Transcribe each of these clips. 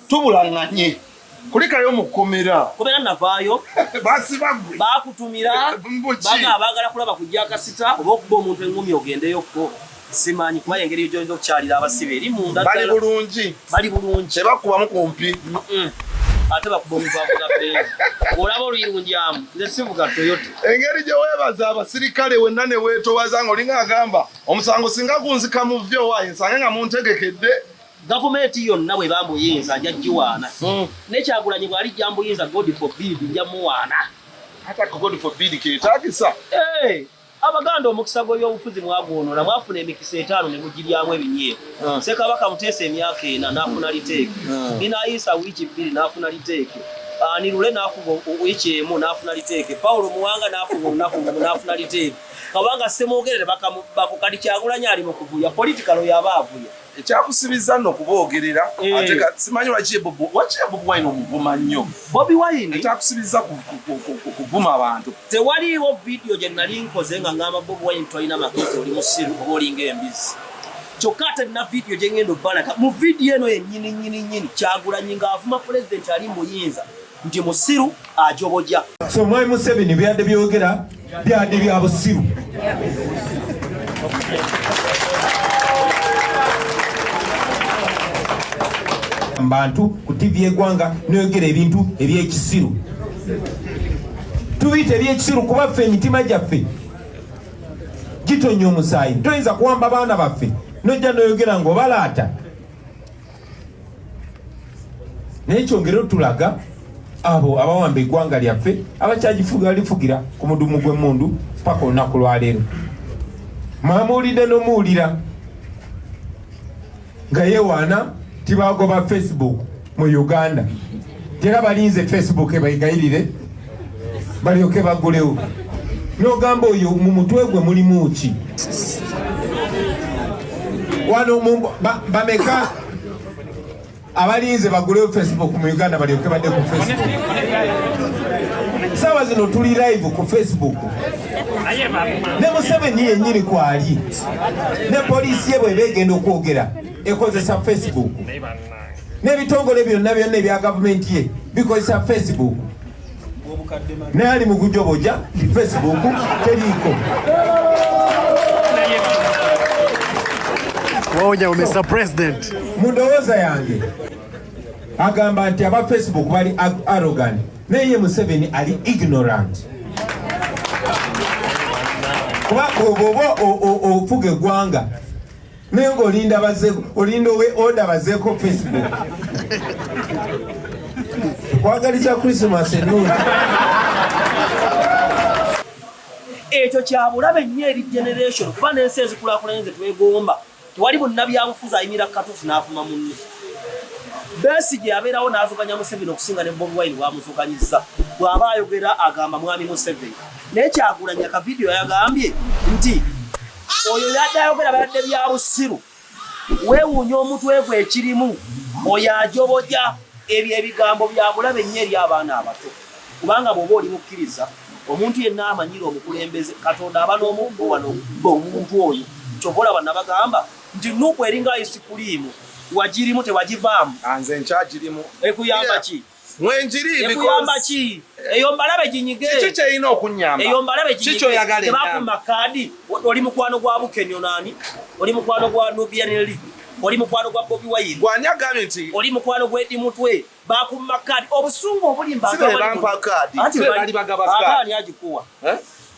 tubulanganye kulikayo mukomera komera navaayo basi bagwe bakutumira baga abagala kulaba kujja kasita oba okuba omuntu engumi ogendeyokko simanyi kuba engeri ejoyinza okukyalira abasibe eri munda bali bulungi tebakubamu kumpi ate bakuba omuntu avuga benzi olaba oluyirunjamu nze sivuga Toyota engeri gye weebaza abasirikale wenna ne weetowaza nga olinga agamba omusango singa kunzika mu vyo waayi nsange nga muntegekedde gavumenti yonna bwe bamuyinza ajja giwaana n'ekyagulanyi bw'ali jamuyinza God forbid nja muwaana ate God forbid keetaagisa abaganda omukisa gw'ebyobufuzi mwagwonola mwafuna emikisa 5 ne mugiryamu ebinyeeko Ssekabaka Muteesa emyaka 4 n'afuna liteeke Ninaayisa wiiki 2 n'afuna liteeke Nirule n'afuga wiiki 1 n'afuna liteeke Pawulo Muwanga n'afuga olunaku n'afuna liteeke Kabanga Ssemwogerere bakukali Kyagulanyi ali mu kuvuya politikalo yaba avuya ekyakusibiza nno kuboogerera ate simanyi lwaki Bobi Wine omuvuma nnyo Bobi Wine ekyakusibiza kuvuma abantu tewaliiwo vidiyo gye nali nkoze nga ngamba Bobi Wine twalina makezi oli musiru oba olinga embizi kyokka ate nina vidiyo gye ngenda obbalaka mu vidiyo eno yennyini Kyagulanyi ng'avuma pulezidenti ali muyinza nti musiru ajobojja so Mwami Museveni byadde byogera byadde bya busiru Mbantu ku TV eggwanga n'yogera ebintu eby'ekisiru tubiyita eby'ekisiru kuba ffe emitima gyaffe gitonya omusaayi toyinza kuwamba abaana baffe nojja n'oyogera ng'obalaata naye kyongera otulaga abo abawamba eggwanga lyaffe abakyagifuga lifugira ku mudumu gw'emmundu paka olunaku lwaleero mwamuwulidde n'omuwulira nga yeewaana tibagoba Facebook mu Uganda tera balinze Facebook ebayigayirire balyoke bagulewo n'ogamba oyo mu mutwe gwe mulimu ki wano bameka abalinze bagulewo Facebook mu Uganda balyoke badde ku Facebook sawa zino tuli live ku Facebook ne Museveni yennyini kwali ne polisi ye bwe begenda okwogera ekozesa Facebook n'ebitongole byonna ebya gavumenti ye bikozesa Facebook naye ali mu kujoboja Facebook teriiko wonya Mr. President mu ndowooza yange agamba nti aba Facebook bali arrogant naye Museveni ali ignorant kuba oba ofuga eggwanga naye ng'olinda oda bazeeko Facebook kwagaliza Christmas ennungi ekyo kyabulabe nnyo eri generation kuba n'ensi ezikulaakulanye ze twegomba tewali munnabyabufuzi ayimira katuufu n'afuma munne Besigye abeerawo n'azuganya Museveni okusinga ne Bobi Wine bwamuzuganyizza bw'aba ayogera agamba Mwami Museveni naye Kyagulanyi akavidiyo yagambye nti oyo yadde ayogera bayadde bya busiru weewuunya omutwe gwe ekirimu oyo ajobojja ebyo ebigambo bya bulabe nnyo eri abaana abato kubanga bw'oba oli mukkiriza omuntu yenna amanyira omukulembeze Katonda aba n'omuggo wano omuntu oyo kyova olaba nabagamba nti nuku eringa isikuliimu wagirimu tewagivaamu nze nkyagirimu ekuyamba ki mwenjiri ekuyamba ki eyo mbalabe ginyige kiki kyerina okunyamba eyo mbalabe ginyige tebakuma kadi oli mukwano gwa Bukenyo nani oli mukwano gwa Nubianeli oli mukwano gwa Bobi Wine gwanyagambye nti oli mukwano gw'Eddi Mutwe bakuma kadi obusungu obuli mbagaba bampa kadi bali bagaba kadi agikuwa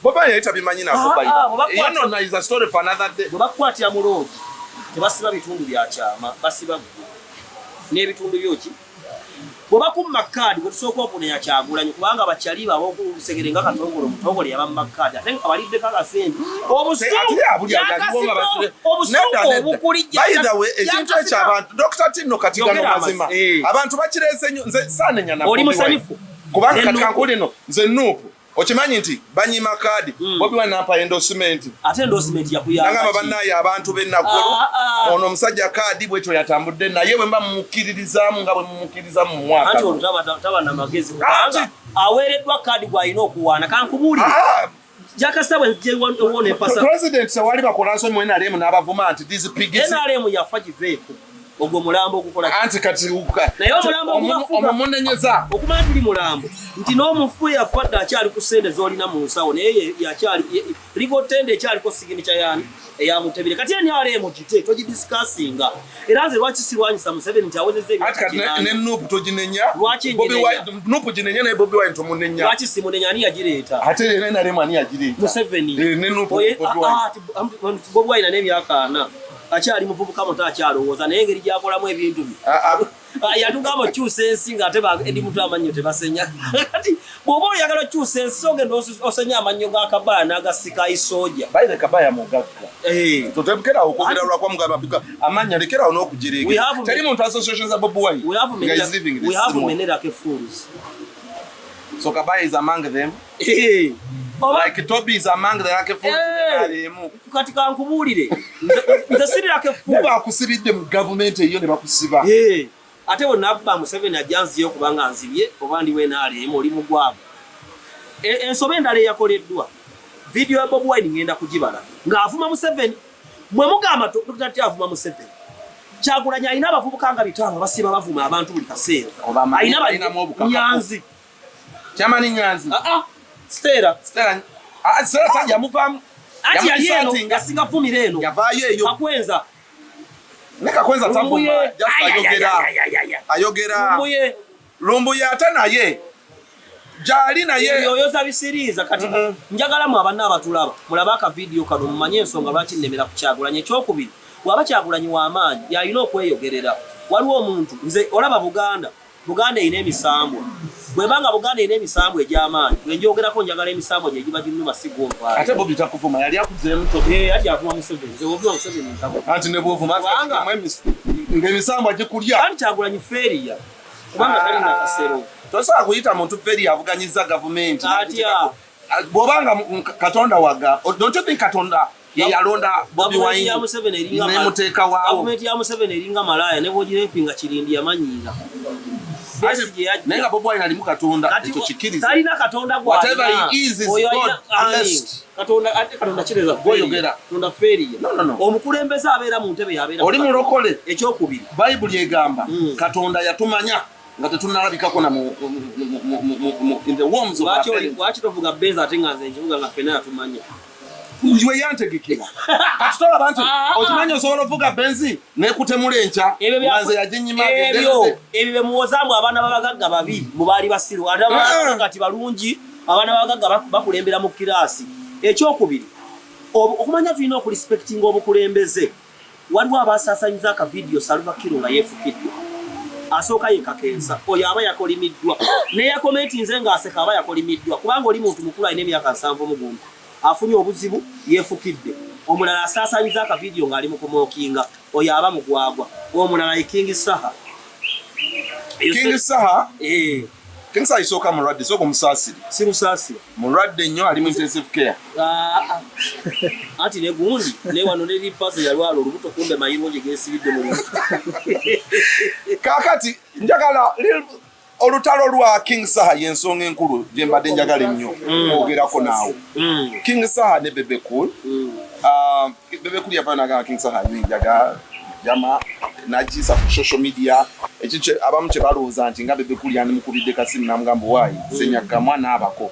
Bobi Wine yita bimanyi nako bayi you know is a story for another day bakwatira mu road tebasiba bitundu bya kyama basiba n'ebitundu byoki bwebakuma kadi bwetusooka okunenya Kyagulanyi kubanga bakyali babokusegere nga katongole omutongole yabamma kadi ate abalidde kakasente obusungu obukulijja ekintu ekyabantu Dr. Tino Katigano mazima abantu bakireze nnyo nze saanenya nabo oli musanifu kubanga katikankulino nze nuupu okimanyi nti banyima kadi Bobi Wine nampa endorsement ate endorsement yakuyamba nanga bannaye abantu b'ennaggulu ono omusajja kadi bwekyo yatambudde naye bwe mba mumukkiririzaamu nga bwe mumukkiriza mu mwaka anti ono taba na magezi kubanga aweereddwa kadi gw'alina okuwaana kankubuulire jakasa bwe wone empasa president sewali bakola nsonyi mu NRM n'abavuma nti these pigs NRM yafa giveeko ogwo mulambo okukola anti kati uka naye omulambo ogubafuga omunenyeza okumanya tuli mulambo nti n'omufu yafadde akyali ku ssente z'olina mu nsawo naye yakyali ligotende ekyaliko siginicha yani eyamutebire kati eni alemo kite togidiscussinga era nze lwaki sirwanyisa Museveni nti awezezza ebyo ne Nuupu toginenya lwaki Nuupu ginenya naye Bobi Wine tomunenya lwaki simunenya ani yagireeta ate era nalemu ani yagireeta Museveni ne Nuupu Bobi Wine n'emyaka 4 akyali muvubuka muto akyalowooza naye engeri gyakolamu ebintu yatugamba okyusa ensi ng'ate edi mutu amannyo tebasenya kati bw'oba oyagala okyusa ensi ogenda osenya amannyo ga Kabaya n'agasika isooja baire Kabaya mugagga totebukerawo okwogera lwakwa amanya lekerawo n'okugireega teri muntu association za Bobi Wine we have many like fools so Kabaya is among them like Toby is among the like fools kati kankubuulire nze siri like fools bakusibidde mu government eyo ne bakusiba ate wonna Museveni ajjanziyo kubanga nzibye oba ndi wenaalemu oli mugwamu ensobe endala eyakoleddwa video ya Bobi Wine ngenda kugibala ng'avuma Museveni mwe mugamba tati avuma Museveni Kyagulanyi alina abavubuka nga bitanga basiba bavuma abantu buli kaseera alina Nyanzi Chamani Nyanzi Stera tajja muvamu ati yalieno yasinga vumira eno yavaayo eyo Kakwenza ne Kakwenza tavuma ayogera Lumbuye ate naye jali naye yoyoza bisiriiza kati njagalamu abanna abatulaba mulaba aka video kano mumanye ensonga lwaki nnemera ku Kyagulanyi ekyokubiri waba Kyagulanyi w'amaanyi yalina okweyogerera waliwo omuntu nze olaba Buganda erina emisambwa bwebanga Buganda erina emisambwa egy'amaanyi bwenjogerako njagala emisambwa gye giba ginnuma sigomva ate Bobi takuvuma yali akuzeemu to ati avuma Museveni nze wovuma Museveni ntako anti ne bwovuma ng'emisambwa gikulya anti Kyagulanyi feriya kubanga talina kasero tosobola kuyita muntu feri avuganyiza gavumenti bw'obanga Katonda waga don't you think Katonda yalonda Bobi Wine nemuteeka waawo gavumenti ya Museveni eringa malaya ne bwogirepinga kirindi yamanyiira naye nga Bobi Wine alimu Katonda ekyo kikiriza talina Katonda whatever he is God blessed Katonda kireza goyogera Katonda feriya omukulembeze abeera mu ntebe yabeera oli mulokole ekyokubiri Bayibuli egamba Katonda yatumanya nga tetunalabikako na in the worms of our parents. Lwaki tovuga Benz ate nga nze nkivuga nga ffenna yatumanya we yantegekera kati tolaba nti okimanyi osobola ovuga Benz nekutemula enkya nze yaginyima ebyo bye muwozaamu abaana b'abagagga babi mu baali basiru ate kati balungi abaana b'abagagga bakulembera mu kiraasi ekyokubiri okumanya tulina okulispektinga obukulembeze waliwo abasaasanyiza aka video Salva Kiir nga yeefukiddwa asooka yekakensa oyo aba yakolimiddwa neyakomenti nze ng'aseka aba yakolimiddwa kubanga oli muntu mukulu alina emyaka 7 afunye obuzibu yeefukidde omulala asaasanyiza aka video ng'ali mu kumookinga oyo aba mugwagwa omulala ye King Saha King Saha isooka mulwadde sooka omusaasire si musaasire mulwadde nnyo ali mu intensive care anti ne gundi ne wano ne lipaso yalwala olubuto kumbe mayirungi geesibidde mu lubuto kaakati njagala olutalo lwa King Saha y'ensonga enkulu gye mbadde njagala ennyo ogerako naawe King Saha ne Bebecool Bebecool yavaayo n'agamba King Saha njaga jama nakiisa ku social media ekyo abamu kye balowooza nti nga Bebecool yandimukubidde kasimu n'amugamba waayi senyaggamwa n'abako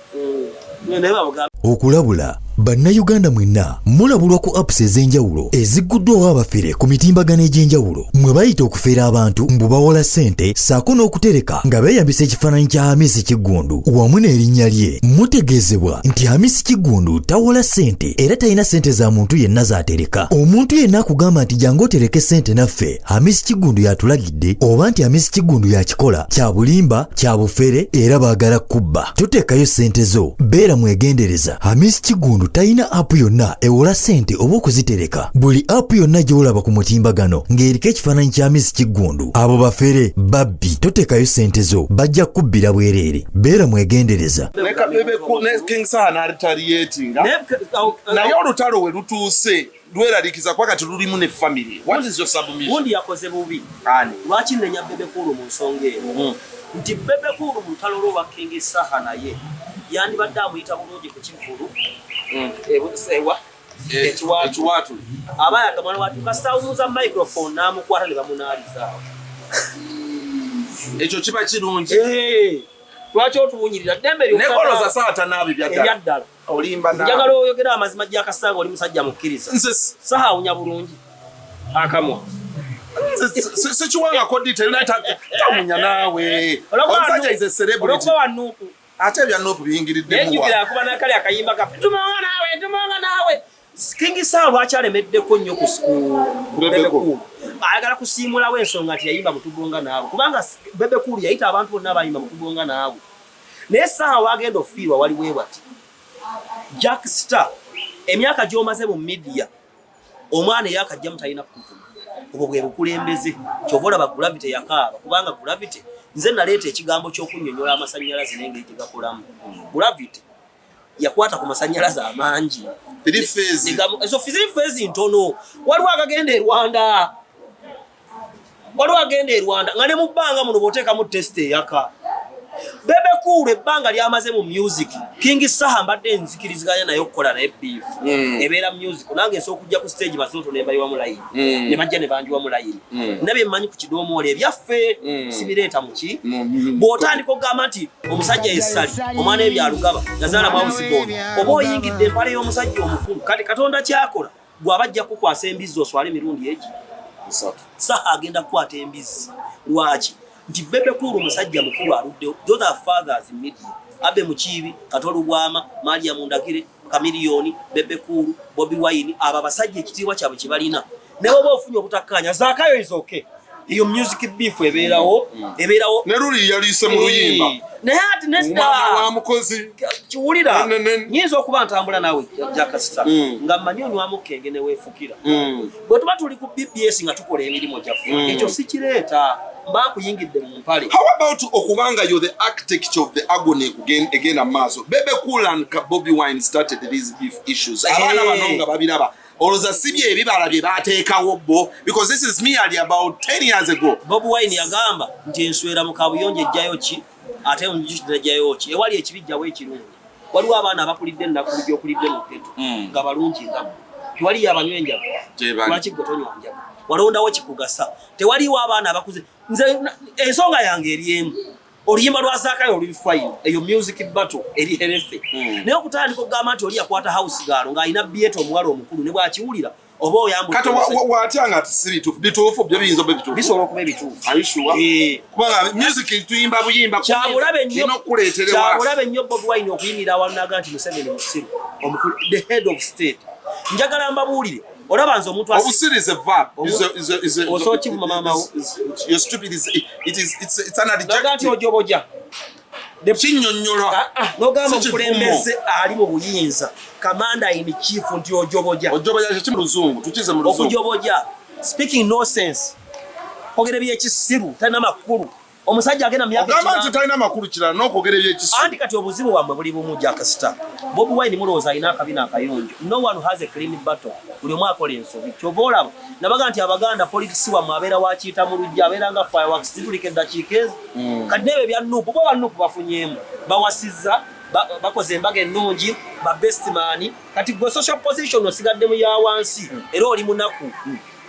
okulabula bannayuganda mwenna mulabulwa ku apps ez'enjawulo ezigguddwawo abafere ku mitimbagano egy'enjawulo mwe bayita okufeera abantu mbu bawola ssente saako n'okutereka nga beeyambisa ekifaananyi kya Hamisi Kiggundu wamu n'erinnya lye mutegeezebwa nti Hamisi Kiggundu tawola ssente era talina ssente za muntu yenna z'atereka omuntu yenna akugamba nti jangu otereke ssente naffe Hamisi Kiggundu yatulagidde oba nti Hamisi Kiggundu yakikola kya bulimba kya bufere era baagala kubba toteekayo ssente zo beera mwegendereza Hamisi Kiggundu talina app yonna ewola ssente oba okuzitereka buli app yonna gy'olaba ku mutimbagano ng'eriko ekifaananyi kya Hamisi Kiggundu abo bafere babbi toteekayo ssente zo bajja kubbira bwereere beera mwegendereza ne King Saha n'alitaliatinga naye olutalo we lutuuse lweralikiza kwa kati lulimu ne family what is your submission gundi yakoze bubi lwaki nnenya Bebecool mu nsonga eyo nti Bebecool mu lutalo lwa King Saha naye yandibadde amuyita bulungi ku kivulu ewa ekiwatu abaya kamwana watu kasawuza microphone namukwata ne bamunaliza ekyo kiba kirungi lwaki otuwunyirira dembe nekoloza saata nabi byaddala olimba nabi njagala oyogera amazima gyakasanga oli musajja mukkiriza sahawunya bulungi akamwa sikiwangako detail tamunya naawe omusajja is a celebrity ate ebya Nuupu biyingiriddemu nenjukira akuba nakali akayimba kafe tumonga naawe King Saha lwaki alemeddeko nnyo ku Bebecool ayagala kusiimulawo ensonga nti yayimba mutugonga naawe kubanga Bebecool yayita abantu bonna abayimba mutugonga naawe naye Saha wagenda ofiirwa waliwo ewati Jack Star emyaka gy'omaze mu media omwana eyakajja mutalina kuvuma obwo bwe bukulembeze kyova olaba Gravity yakaaba kubanga Gravity nze naleeta ekigambo ky'okunnyonnyola amasannyalaze n'engeri gye gakolamu Gravity yakwata ku masannyalaze amangi ezo phase ntono waliwo agagenda e Rwanda nga ne mu bbanga muno bw'oteekamu test eyaka Bebecool ebbanga lyamaze mu music King Saha mbadde nzikiriziganya naye okukola naye beef ebeera music nange nsobola okujja ku stage basoto ne bayiwa mu layini ne bajja ne banjiwa mu layini nabye mmanyi ku kidoomoole ebyaffe sibireeta muki bw'otandika okugamba nti omusajja yessali omwana ebyalugaba yazaala mwawusiboono oba oyingidde empale y'omusajja omukulu kati Katonda kyakola gw'aba ajja kukwasa embizzi oswale emirundi egi Saha agenda kukwata embizzi lwaki nti Bebecool omusajja mukulu aludde those are fathers in media abe mukiibi Katolu Bwama Maria Mundagire Kamiliyoni Bebecool Bobby Wine aba basajja ekitiibwa kyabwe kibalina ne baba ofunye obutakkaanya zaakayo is okay iyo music beef ebeerawo ne Luli yaliise mu luyimba naye ati nesta wa mukozi kiwulira nyinza okuba ntambula nawe jakasita nga mmanyi onywamu kenge ne weefukira bwe tuba tuli ku BBS nga tukola emirimu gyaffe ekyo si kireeta mbakuyingidde mu mpale. How about okubanga you're the architect of the agony again amaaso Bebecool and Bobby Wine started these beef issues abaana banonga babiraba oloza sibye ebibala bye bateekawo bo because this is merely about 10 years ago. Bobby Wine yagamba nti enswera mu kabuyonjo ejjayo ki ate omujjukira ejjayo ki ewali ekibijjawo ekirungi waliwo abaana abakulidde ennaku gy'okulidde mu ghetto nga balungi nga tewaliyo abanywenja lwaki gwe tonywa njago walondawo kikugasa tewaliwo abaana abakuze nze ensonga yange eri emu oluyimba lwa Zaakayo oluli fine eyo music battle eri herefe naye okutandika okugamba nti oli yakwata house girl ng'alina bieto omuwala omukulu ne bw'akiwulira oba oyambu kati watyanga bituufu byo biyinza oba bituufu bisobola okuba ebituufu ayishuwa kubanga music tuyimba buyimba kyabulabe nnyo Bobby Wine okuyimirira awalinaga nti Museveni musiru omukulu the head of state njagala mbabuulire olaba nze omuntu obusiri is a verb osokivuma maamawo you're stupid it's an adjective nti ojoboja kinnyonnyola n'ogamba omukulembeze ali mu buyinza commander in chief nti ojoboja kiki mu luzungu tukize mu luzungu okujoboja speaking nonsense kwogera by'ekisiru talina makulu omusajja agenda mu myaka ogamba nti talina makulu kirala n'okwogera eby'ekisiru anti kati obuzibu bwammwe buli bumu Jakasita Bobby Wine mulowooza alina akabina akayonjo no one has a clean battle buli omu akola ensobi kyova olaba nabaga nti abaganda politics wammwe abeera wakiyita mu lujja abeera nga fireworks zitulika eddakiika ezo kati n'ebyo ebya Nuupu bo bannuupu bafunyeemu bawasizza bakoze embaga ennungi ba best man kati gwe social position osigadde mu ya wansi era oli munaku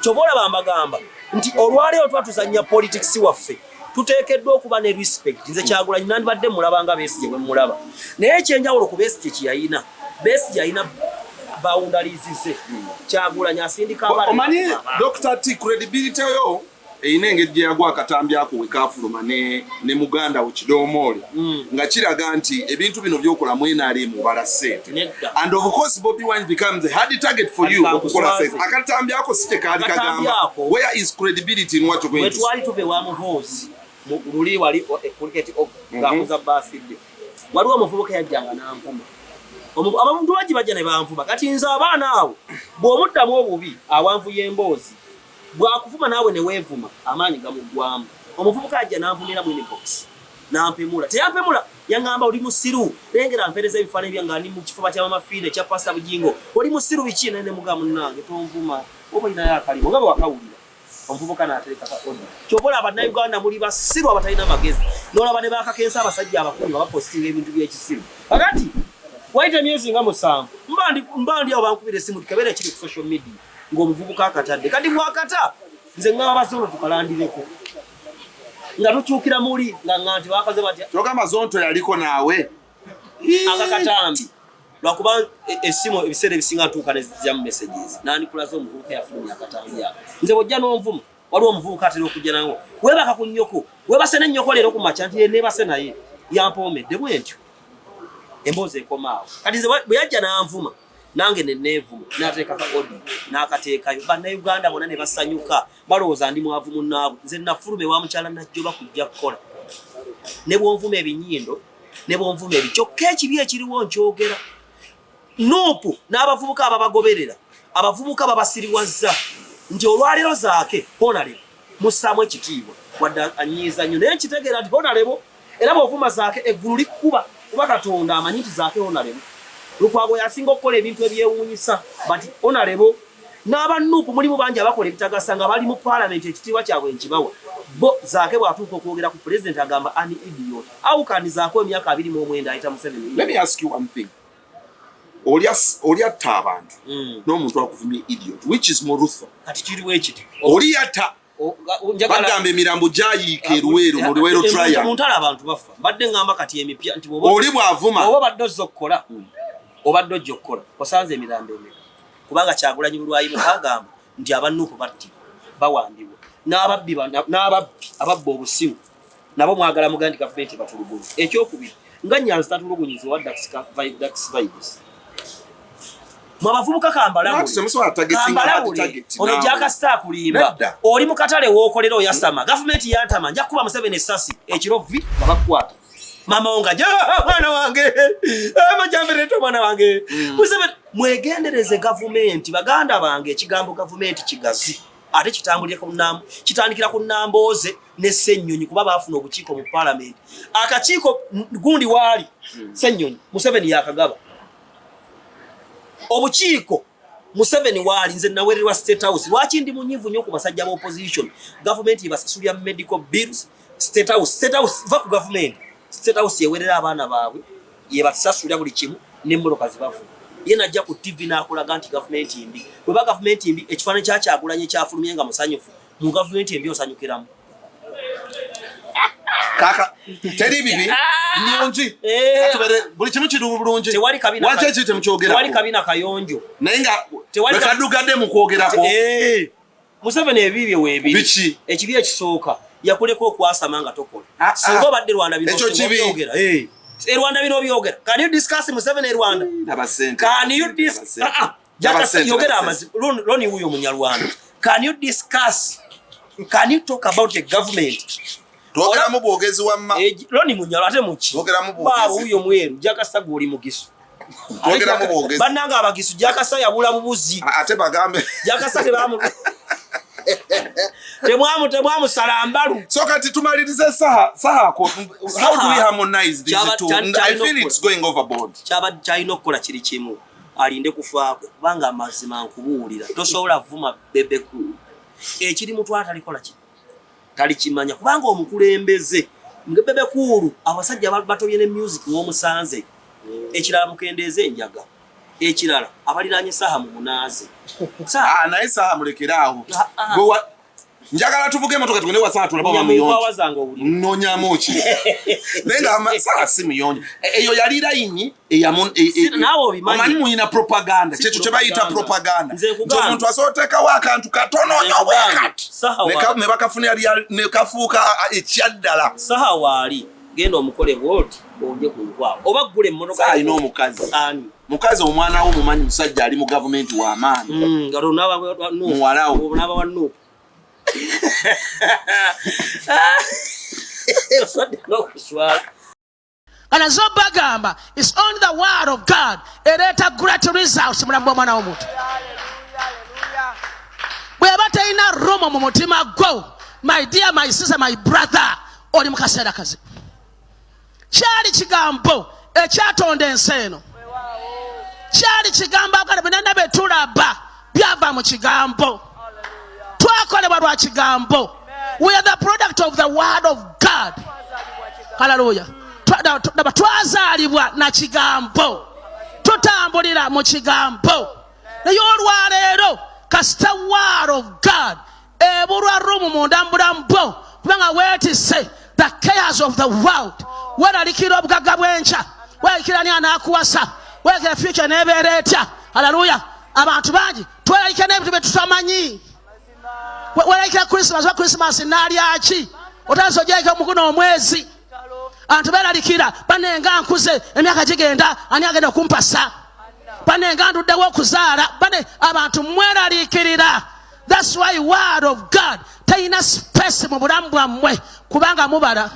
kyova olaba mbagamba nti olwaleero tuba tuzannya politics waffe tuteekeddwa okuba ne respect nze Kyagulanyi nandibadde mulabanga Besigye bwe mulaba naye ekyenjawulo ku Besigye kiyayina Besigye ayina boundariesize Kyagulanyi asindika abaana omanyi Dr. T credibility yo eyina engeri gye yagwa akatambi ako we kaafuluma ne muganda we Kidoomoole nga kiraga nti ebintu bino byokola mwenali mubala ssente and of course Bobby Wine becomes a hard target for you okukola ssente akatambi ako si kyekaali kagamba where is credibility in what you're going to say twali tuve wa muhoozi luli wali cricket of gamuza basidi waliwo omuvubuka yajjanga n'anvuma abantu baji bajja ne banvuma kati nze abaana awo bw'omuddamu obubi awanvu y'emboozi bw'akuvuma naawe ne weevuma amaanyi gamuggwamu omuvubuka ajja n'anvumira mu inbox n'ampemula teyampemula yaŋŋamba oli musiru lengera mpeereza ebifaananyi byange ali mu kifuba kya mama Fiine kya Pastor Bujingo oli musiru biki naye ne mugamba munnange tonvuma oba olinayo akalimo nga bwe wakawulira omuvubuka n'atereka kakoda kyova olaba bannayuganda muli basiru abatalina magezi n'olaba ne baakakensa abasajja abakulu nga bapositinga ebintu by'ekisiru kakati waite myezi nga 7 mbandi abo bankubira simu tukabera kiri ku social media ng'omuvubuka akatadde kati mwakata nze ngaba basono tukalandireko nga tukyukira muli nga nganti bakaze batya kyogamba zonto yaliko naawe akakatambi lwakuba esimu ebiseera ebisinga ntuuka nezijja mu messages nani kulaza omuvubuka yafulumya akatambi ako nze bojja n'onvuma waliwo omuvubuka atera okujja nawo webaka ku nnyoko webase n'ennyoko leero ku makya nti nebase naye yampomedde bwentyo emboozi ekomaawo kati nze bwe yajja n'anvuma nange neneevuma n'ateeka ka odi n'akateekayo bannayuganda bonna ne basanyuka balowooza ndi mwavu munnaabwe nze nafulume wa mukyala najjoba kujja kukola ne bwonvuma ebinyindo ne bwonvuma ebi kyokka ekibi ekiriwo nkyogera nuupu n'abavubuka ababagoberera abavubuka babasiriwazza nti olwaleero zaake honalebo mussaamu ekitiibwa wadde anyiiza nnyo naye nkitegeera nti honalebo era bw'ovuma zaake eggulu likkuba kuba Katonda amanyi nti zaake honalebo Lukwago yasinga okukola ebintu ebyewuunyisa bati honalebo n'abannuupu mulimu bangi abakola ebitagasa nga bali mu parliament ekitiibwa kyabwe nkibawa bo zaake bw'atuuka okwogera ku president agamba ani idiot awukanizaako emyaka 29 ayita Museveni. Let me ask you one thing. Oliatta abantu n'omuntu akuvumye idiot which is more ruthful kati kiriwo ekiti oliatta bagamba emirambo gyayiika eruweero mu Luweero trial omuntu ala abantu bafa badde ngamba kati emipya nti oli bw'avuma oba badde ozza okukola obadde ojja okukola osanze emirambo emeka kubanga Kyagulanyi Bulwayi mukagamba nti abannuupu batti bawambibwa n'ababbi ababba obusimu nabo mwagala mugandi gavumenti batulugunya ekyokubiri nga Nyanzi tatulugunyiza wa Dax vibes mwabavubuka kambalawuli ono gyakasita akulimba oli mu katale wookolera oyasama gavumenti yantama nja kuba Museveni essasi ekiro vi babakwata mama onga mwana wange majambereto mwana wange Museveni mwegendereze gavumenti baganda bange ekigambo gavumenti kigazi ate kitandikira ku Nambooze ne Ssennyonyi kuba baafuna obukiiko mu parliament akakiiko gundi waali Ssennyonyi Museveni yakagaba obukiiko Museveni waali nze nawererwa State House lwaki ndi munyivu nnyo ku basajja ba opposition gavumenti ebasasulya medical bills State House va ku gavumenti State House yewerera abaana baabwe yebasasulya buli kimu n'emmoloka zibafu ye najja ku TV n'akulaga nti gavumenti mbi bweba gavumenti mbi ekifaananyi kya Kyagulanyi kyafulumye nga musanyufu mu gavumenti mbi osanyukiramu kaka teri bibi nyonji atubere buli kimu kidu bulungi tewali kabina wache kite mchogera tewali kabina kayonjo nayenga bekadugadde mu kwogerako Museveni ebibye webi ekibi ekisooka yakuleko okwasama nga tokola singo badde Rwanda bino byogera Rwanda bino byogera can you discuss Museveni Rwanda can you discuss yogera amazi loni huyo munyarwanda can you talk about the government twogera mu bwogezi wamma loni munyalo ate muki twogera mu bwogezi baba huyo mweru jakasa guli mugisu twogera mu bwogezi bananga abagisu jakasa yabula bubuzi ate bagambe jakasa tebamu temwamu salambalu so kati tumalirize saha ko how do we harmonize these two I feel it's going overboard kyayina okukola kiri kimu alinde kufaako kubanga amazima nkubuulira tosobola vuma Bebecool ekiri mutw atalikola ki talikimanya kubanga omukulembeze Bebecool abasajja batobye ne music w'omusanze ekirala mukendeeze enjaga ekirala abaliranye Saha mu munaaze naye Saha mulekeraho njagala tuvuge motoka tugende wasana tulaba bamuyonja nonyamu ki nenga Saha simuyonja eyo yali layini omanyi muyina propaganda kyekyo kye bayita propaganda omuntu asootekawo akantu katono obwekati ne bakafuna ne kafuuka ekyaddala Saha waali genda omukole bwoti onje ku nkwawo oba ggule emmotoka alina omukazi mukazi omwana wo mumanyi musajja ali mu gavumenti w'amaanyi muwalawo n'aba wa Nuupu kana zo bagamba it's only the word of God ereeta great results mulamu bw'omwana w'omuntu bw'eba terina Roma mu mutima gwo my dear my sister my brother oli mu kaseera kazibu kyali kigambo ekyatonda ensi eno kyali kigambo agala benana betulaba byava mu kigambo twakolebwa lwa kigambo we are the product of the word of God hallelujah twazaalibwa na kigambo tutambulira mu kigambo naye olwaleero kasita word of God ebulwa rumu munda mu bulamu bwo kubanga weetisse the chaos of the world weeralikira obugagga bw'enkya weeralikira ani anaakuwasa weeralikira future n'ebeera etya haleluya abantu bangi tweralikira n'ebintu bye tutamanyi weeralikira Christmas wa Christmas n'alyaki otandise ogyeka omuguno omwezi abantu beeralikira banenga nkuze emyaka gigenda ani agenda okumpasa banenga nduddewo okuzaala bane abantu mweraliikirira. That's why word of God tayina space mu bulamu bwammwe kubanga mubala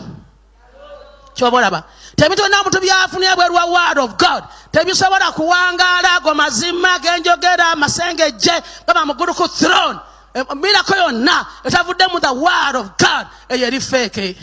kyoba olaba tebintu byonna omuntu byafunye bweru wa word of God tebisobola kuwangaala ago mazima genjogera amasengejje baba mugulu ku throne mirako yonna etavudde mu the word of God eyo eri feke.